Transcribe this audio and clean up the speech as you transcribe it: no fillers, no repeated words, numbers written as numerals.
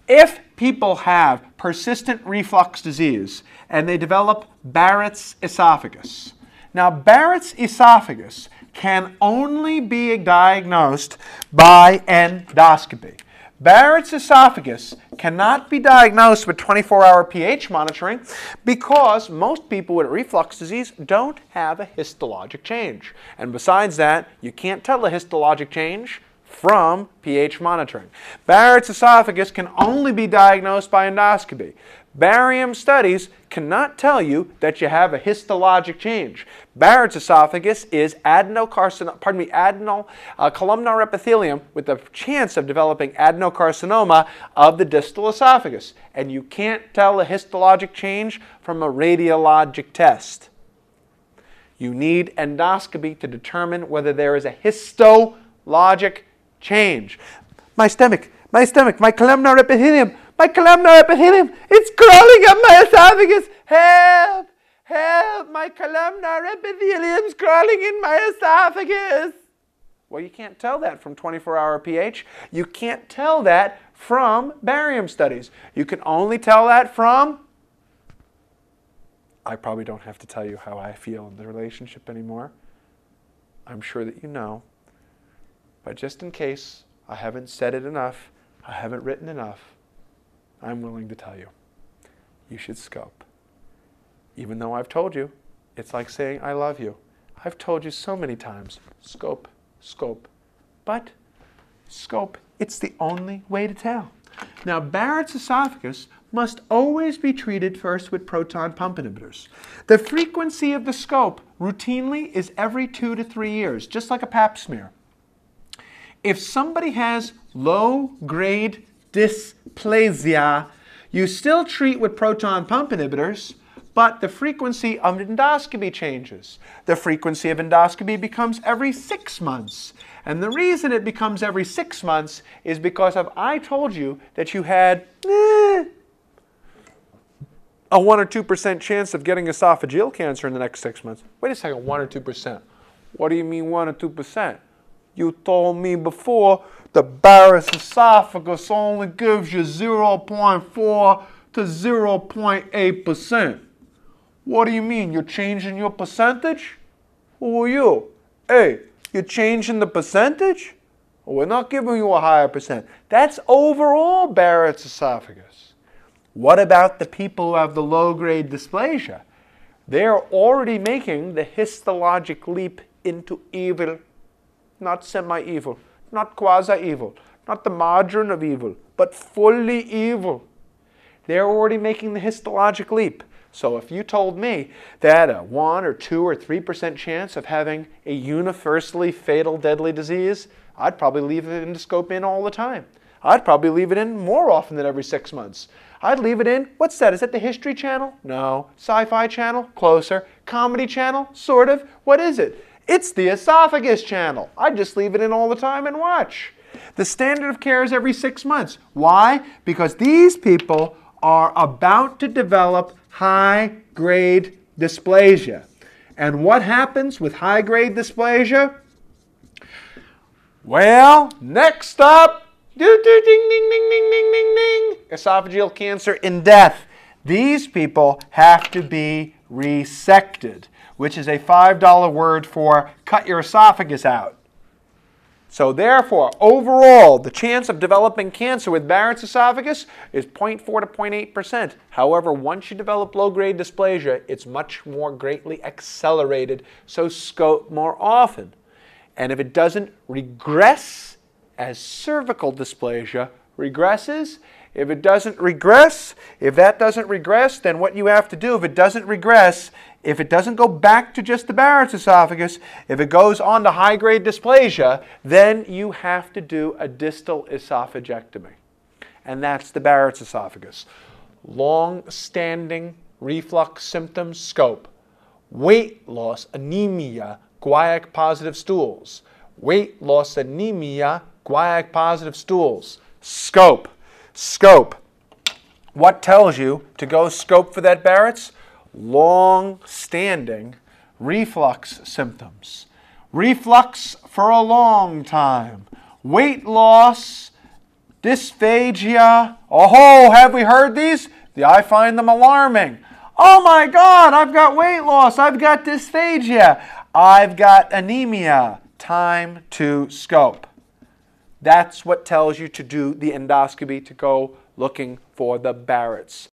If people have persistent reflux disease and they develop Barrett's esophagus, now Barrett's esophagus can only be diagnosed by endoscopy. Barrett's esophagus cannot be diagnosed with 24-hour pH monitoring because most people with reflux disease don't have a histologic change. And besides that, you can't tell a histologic change from pH monitoring. Barrett's esophagus can only be diagnosed by endoscopy. Barium studies cannot tell you that you have a histologic change. Barrett's esophagus is adenocolumnar epithelium with a chance of developing adenocarcinoma of the distal esophagus. And you can't tell a histologic change from a radiologic test. You need endoscopy to determine whether there is a histologic change. My stomach, my columnar epithelium, it's crawling up my esophagus. Help, help, my columnar epithelium's crawling in my esophagus. Well, you can't tell that from 24-hour pH. You can't tell that from barium studies. You can only tell that from, I probably don't have to tell you how I feel in the relationship anymore. I'm sure that you know. But just in case I haven't said it enough, I haven't written enough, I'm willing to tell you. You should scope. Even though I've told you, it's like saying I love you. I've told you so many times, scope, scope. But scope, it's the only way to tell. Now, Barrett's esophagus must always be treated first with proton pump inhibitors. The frequency of the scope routinely is every 2 to 3 years, just like a pap smear. If somebody has low-grade dysplasia, you still treat with proton pump inhibitors, but the frequency of endoscopy changes. The frequency of endoscopy becomes every 6 months. And the reason it becomes every 6 months is because if I told you that you had a 1 or 2% chance of getting esophageal cancer in the next 6 months. Wait a second, 1 or 2%. What do you mean 1 or 2%? You told me before the Barrett's esophagus only gives you 0.4 to 0.8%. What do you mean? You're changing your percentage? Who are you? Hey, you're changing the percentage? Well, we're not giving you a higher percent. That's overall Barrett's esophagus. What about the people who have the low-grade dysplasia? They're already making the histologic leap into evil. Not semi-evil, not quasi-evil, not the margin of evil, but fully evil. They're already making the histologic leap. So if you told me that a 1 or 2 or 3% chance of having a universally fatal deadly disease, I'd probably leave the endoscope in all the time. I'd probably leave it in more often than every 6 months. I'd leave it in, what's that? Is that the History Channel? No. Sci-Fi Channel? Closer. Comedy Channel? Sort of. What is it? It's the Esophagus Channel. I just leave it in all the time and watch. The standard of care is every 6 months. Why? Because these people are about to develop high-grade dysplasia. And what happens with high-grade dysplasia? Well, next up, ding, ding, ding, ding, ding, ding, ding, ding, esophageal cancer in death. These people have to be resected, which is a $5 word for cut your esophagus out. So therefore, overall, the chance of developing cancer with Barrett's esophagus is 0.4 to 0.8%. However, once you develop low-grade dysplasia, it's much more greatly accelerated, so scope more often. And if it doesn't regress as cervical dysplasia regresses, if it doesn't regress, if that doesn't regress, then what you have to do, if it doesn't regress, if it doesn't go back to just the Barrett's esophagus, if it goes on to high-grade dysplasia, then you have to do a distal esophagectomy. And that's the Barrett's esophagus. Long-standing reflux symptoms, scope. Weight loss, anemia, guaiac-positive stools. Weight loss, anemia, guaiac-positive stools. Scope. Scope. What tells you to go scope for that Barrett's? Long-standing reflux symptoms. Reflux for a long time. Weight loss, dysphagia. Oh, have we heard these? I find them alarming. Oh my God, I've got weight loss. I've got dysphagia. I've got anemia. Time to scope. That's what tells you to do the endoscopy, to go looking for the Barrett's.